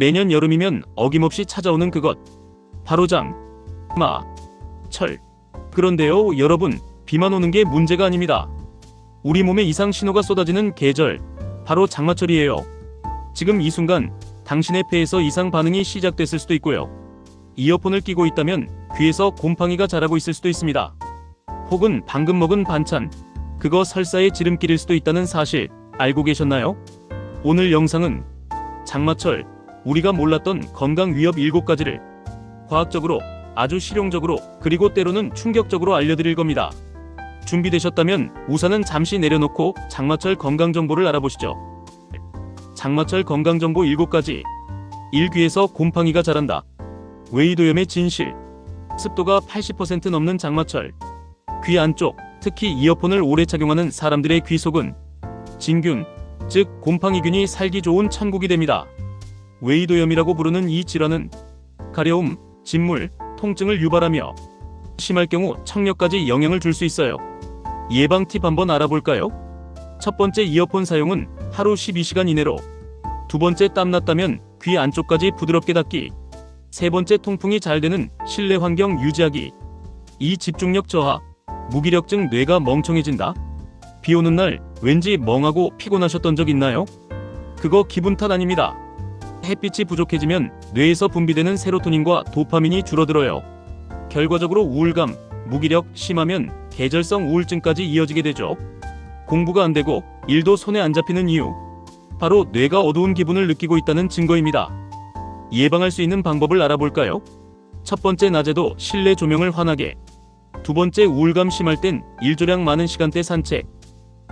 매년 여름이면 어김없이 찾아오는 그것, 바로 장마철. 그런데요 여러분, 비만 오는 게 문제가 아닙니다. 우리 몸에 이상 신호가 쏟아지는 계절, 바로 장마철이에요. 지금 이 순간 당신의 폐에서 이상 반응이 시작됐을 수도 있고요. 이어폰을 끼고 있다면 귀에서 곰팡이가 자라고 있을 수도 있습니다. 혹은 방금 먹은 반찬, 그거 설사의 지름길일 수도 있다는 사실 알고 계셨나요? 오늘 영상은 장마철, 우리가 몰랐던 건강 위협 7가지를 과학적으로, 아주 실용적으로, 그리고 때로는 충격적으로 알려드릴 겁니다. 준비되셨다면 우산은 잠시 내려놓고 장마철 건강정보를 알아보시죠. 장마철 건강정보 7가지. 1. 귀에서 곰팡이가 자란다. 웨이도염의 진실. 습도가 80% 넘는 장마철. 귀 안쪽, 특히 이어폰을 오래 착용하는 사람들의 귀 속은 진균, 즉 곰팡이균이 살기 좋은 천국이 됩니다. 웨이도염이라고 부르는 이 질환은 가려움, 진물, 통증을 유발하며 심할 경우 청력까지 영향을 줄 수 있어요. 예방 팁 한번 알아볼까요? 첫 번째, 이어폰 사용은 하루 12시간 이내로. 두 번째, 땀났다면 귀 안쪽까지 부드럽게 닦기. 세 번째, 통풍이 잘 되는 실내 환경 유지하기. 이 집중력 저하, 무기력증, 뇌가 멍청해진다. 비 오는 날 왠지 멍하고 피곤하셨던 적 있나요? 그거 기분 탓 아닙니다. 햇빛이 부족해지면 뇌에서 분비되는 세로토닌과 도파민이 줄어들어요. 결과적으로 우울감, 무기력, 심하면 계절성 우울증까지 이어지게 되죠. 공부가 안 되고 일도 손에 안 잡히는 이유, 바로 뇌가 어두운 기분을 느끼고 있다는 증거입니다. 예방할 수 있는 방법을 알아볼까요? 첫 번째, 낮에도 실내 조명을 환하게. 두 번째, 우울감 심할 땐 일조량 많은 시간대 산책.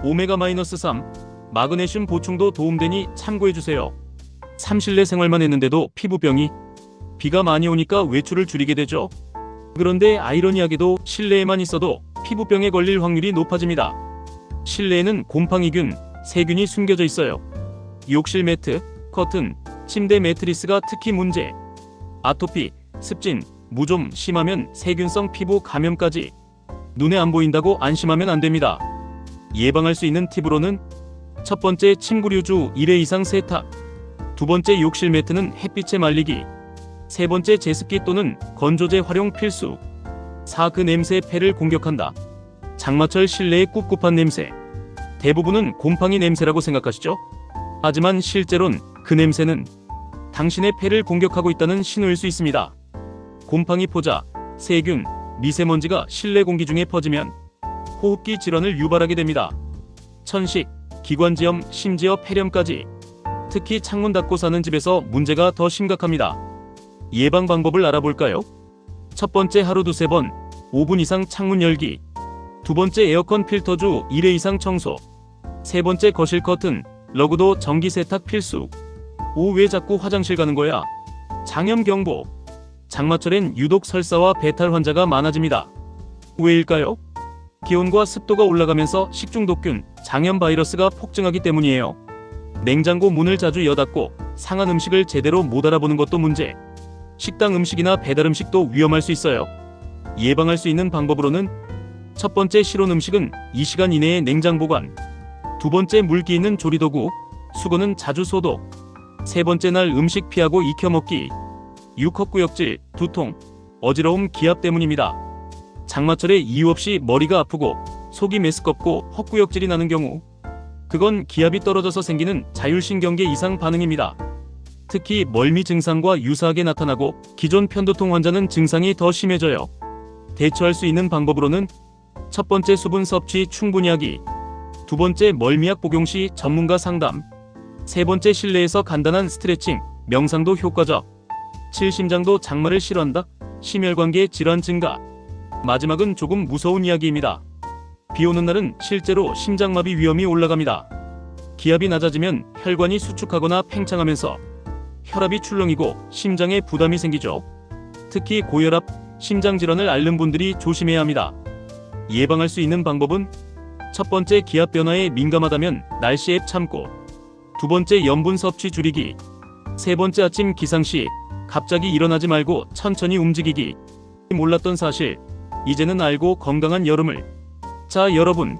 오메가-3, 마그네슘 보충도 도움되니 참고해주세요. 3. 실내 생활만 했는데도 피부병이. 비가 많이 오니까 외출을 줄이게 되죠. 그런데 아이러니하게도 실내에만 있어도 피부병에 걸릴 확률이 높아집니다. 실내에는 곰팡이균, 세균이 숨겨져 있어요. 욕실 매트, 커튼, 침대 매트리스가 특히 문제. 아토피, 습진, 무좀 심하면 세균성 피부 감염까지. 눈에 안 보인다고 안심하면 안 됩니다. 예방할 수 있는 팁으로는 첫 번째, 침구류주 1회 이상 세탁. 두 번째, 욕실 매트는 햇빛에 말리기. 세 번째, 제습기 또는 건조제 활용 필수. 4. 그 냄새 폐를 공격한다. 장마철 실내의 꿉꿉한 냄새. 대부분은 곰팡이 냄새라고 생각하시죠? 하지만 실제론 그 냄새는 당신의 폐를 공격하고 있다는 신호일 수 있습니다. 곰팡이 포자, 세균, 미세먼지가 실내 공기 중에 퍼지면 호흡기 질환을 유발하게 됩니다. 천식, 기관지염, 심지어 폐렴까지. 특히 창문 닫고 사는 집에서 문제가 더 심각합니다. 예방 방법을 알아볼까요? 첫 번째, 하루 2-3번 5분 이상 창문 열기. 두 번째, 에어컨 필터주 1회 이상 청소. 세 번째, 거실 커튼, 러그도 전기 세탁 필수. 왜 자꾸 화장실 가는 거야? 장염 경보. 장마철엔 유독 설사와 배탈 환자가 많아집니다. 왜일까요? 기온과 습도가 올라가면서 식중독균, 장염 바이러스가 폭증하기 때문이에요. 냉장고 문을 자주 여닫고 상한 음식을 제대로 못 알아보는 것도 문제. 식당 음식이나 배달 음식도 위험할 수 있어요. 예방할 수 있는 방법으로는 첫 번째, 실온 음식은 2시간 이내에 냉장 보관. 두 번째, 물기 있는 조리도구, 수건은 자주 소독. 세 번째, 날 음식 피하고 익혀 먹기. 헛구역질, 두통, 어지러움, 기압 때문입니다. 장마철에 이유 없이 머리가 아프고 속이 메스껍고 헛구역질이 나는 경우, 그건 기압이 떨어져서 생기는 자율신경계 이상 반응입니다. 특히 멀미 증상과 유사하게 나타나고 기존 편두통 환자는 증상이 더 심해져요. 대처할 수 있는 방법으로는 첫 번째, 수분 섭취 충분히 하기. 두 번째, 멀미약 복용 시 전문가 상담. 세 번째, 실내에서 간단한 스트레칭, 명상도 효과적. 7. 심장도 장마를 싫어한다. 심혈관계 질환 증가. 마지막은 조금 무서운 이야기입니다. 비 오는 날은 실제로 심장마비 위험이 올라갑니다. 기압이 낮아지면 혈관이 수축하거나 팽창하면서 혈압이 출렁이고 심장에 부담이 생기죠. 특히 고혈압, 심장질환을 앓는 분들이 조심해야 합니다. 예방할 수 있는 방법은 첫 번째, 기압 변화에 민감하다면 날씨 앱 참고. 두 번째, 염분 섭취 줄이기. 세 번째, 아침 기상 시 갑자기 일어나지 말고 천천히 움직이기. 몰랐던 사실, 이제는 알고 건강한 여름을. 자, 여러분,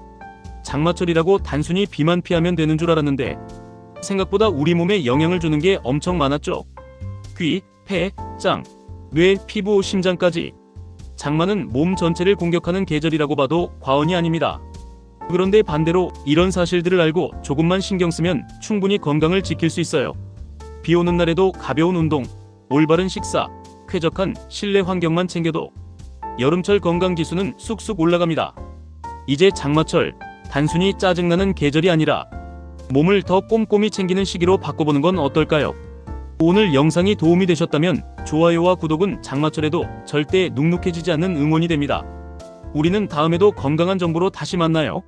장마철이라고 단순히 비만 피하면 되는 줄 알았는데 생각보다 우리 몸에 영향을 주는 게 엄청 많았죠. 귀, 폐, 장, 뇌, 피부, 심장까지. 장마는 몸 전체를 공격하는 계절이라고 봐도 과언이 아닙니다. 그런데 반대로 이런 사실들을 알고 조금만 신경 쓰면 충분히 건강을 지킬 수 있어요. 비 오는 날에도 가벼운 운동, 올바른 식사, 쾌적한 실내 환경만 챙겨도 여름철 건강 지수는 쑥쑥 올라갑니다. 이제 장마철, 단순히 짜증나는 계절이 아니라 몸을 더 꼼꼼히 챙기는 시기로 바꿔보는 건 어떨까요? 오늘 영상이 도움이 되셨다면 좋아요와 구독은 장마철에도 절대 눅눅해지지 않는 응원이 됩니다. 우리는 다음에도 건강한 정보로 다시 만나요.